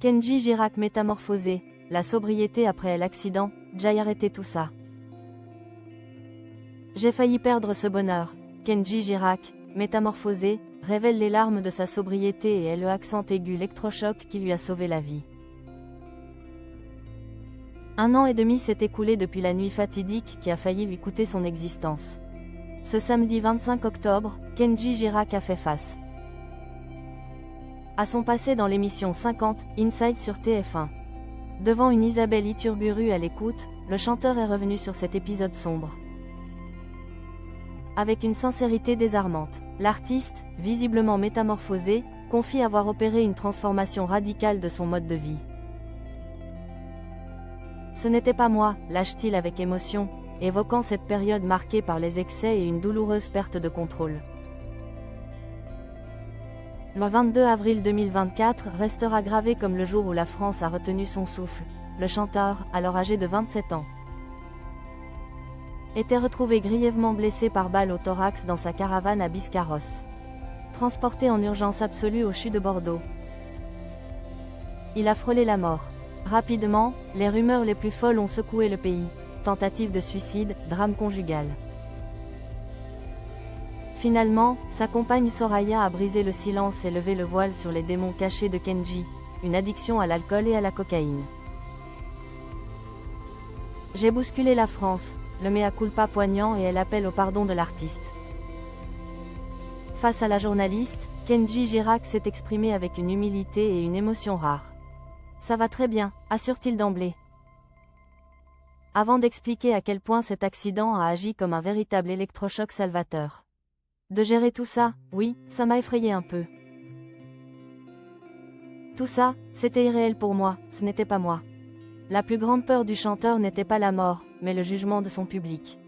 Kenji Girac métamorphosé, la sobriété après l'accident, j'ai arrêté tout ça. J'ai failli perdre ce bonheur. Kenji Girac, métamorphosé, révèle les larmes de sa sobriété et est le accent aigu électrochoc qui lui a sauvé la vie. 1 an et demi s'est écoulé depuis la nuit fatidique qui a failli lui coûter son existence. Ce samedi 25 octobre, Kenji Girac a fait face à son passé dans l'émission 50, Inside sur TF1. Devant une Isabelle Iturburu à l'écoute, le chanteur est revenu sur cet épisode sombre. Avec une sincérité désarmante, l'artiste, visiblement métamorphosé, confie avoir opéré une transformation radicale de son mode de vie. Ce n'était pas moi, lâche-t-il avec émotion, évoquant cette période marquée par les excès et une douloureuse perte de contrôle. Le 22 avril 2024 restera gravé comme le jour où la France a retenu son souffle. Le chanteur, alors âgé de 27 ans, était retrouvé grièvement blessé par balle au thorax dans sa caravane à Biscarrosse. Transporté en urgence absolue au CHU de Bordeaux, il a frôlé la mort. Rapidement, les rumeurs les plus folles ont secoué le pays. Tentative de suicide, drame conjugal. Finalement, sa compagne Soraya a brisé le silence et levé le voile sur les démons cachés de Kenji, une addiction à l'alcool et à la cocaïne. J'ai bousculé la France, le mea culpa poignant et elle appelle au pardon de l'artiste. Face à la journaliste, Kenji Girac s'est exprimé avec une humilité et une émotion rares. Ça va très bien, assure-t-il d'emblée. Avant d'expliquer à quel point cet accident a agi comme un véritable électrochoc salvateur. De gérer tout ça, oui, ça m'a effrayé un peu. Tout ça, c'était irréel pour moi, ce n'était pas moi. La plus grande peur du chanteur n'était pas la mort, mais le jugement de son public.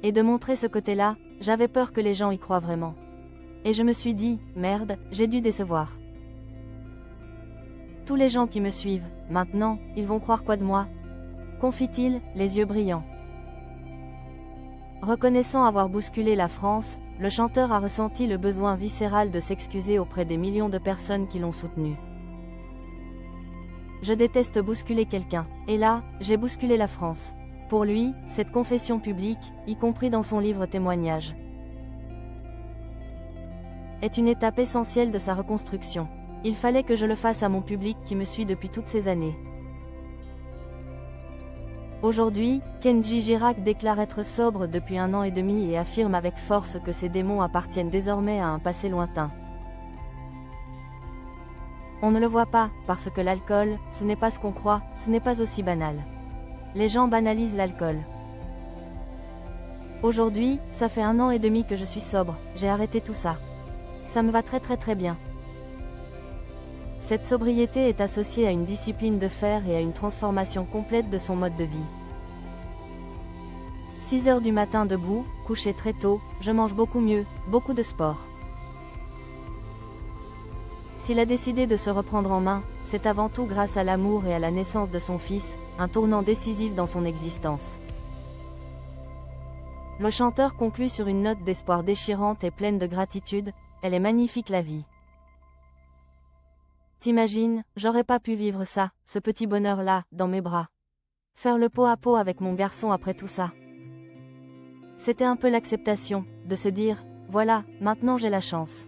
Et de montrer ce côté-là, j'avais peur que les gens y croient vraiment. Et je me suis dit, merde, j'ai dû décevoir. Tous les gens qui me suivent, maintenant, ils vont croire quoi de moi? Confie-t-il, les yeux brillants. Reconnaissant avoir bousculé la France, le chanteur a ressenti le besoin viscéral de s'excuser auprès des millions de personnes qui l'ont soutenu. Je déteste bousculer quelqu'un, et là, j'ai bousculé la France. Pour lui, cette confession publique, y compris dans son livre témoignage, est une étape essentielle de sa reconstruction. Il fallait que je le fasse à mon public qui me suit depuis toutes ces années. Aujourd'hui, Kenji Girac déclare être sobre depuis 1 an et demi et affirme avec force que ses démons appartiennent désormais à un passé lointain. On ne le voit pas, parce que l'alcool, ce n'est pas ce qu'on croit, ce n'est pas aussi banal. Les gens banalisent l'alcool. Aujourd'hui, ça fait 1 an et demi que je suis sobre, j'ai arrêté tout ça. Ça me va très bien. Cette sobriété est associée à une discipline de fer et à une transformation complète de son mode de vie. 6 heures du matin debout, couché très tôt, je mange beaucoup mieux, beaucoup de sport. S'il a décidé de se reprendre en main, c'est avant tout grâce à l'amour et à la naissance de son fils, un tournant décisif dans son existence. Le chanteur conclut sur une note d'espoir déchirante et pleine de gratitude, elle est magnifique la vie. T'imagines, j'aurais pas pu vivre ça, ce petit bonheur-là, dans mes bras. Faire le pot à pot avec mon garçon après tout ça. C'était un peu l'acceptation, de se dire, voilà, maintenant j'ai la chance.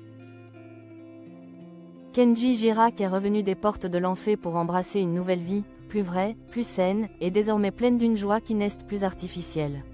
Kenji Girac est revenu des portes de l'enfer pour embrasser une nouvelle vie, plus vraie, plus saine, et désormais pleine d'une joie qui n'est plus artificielle.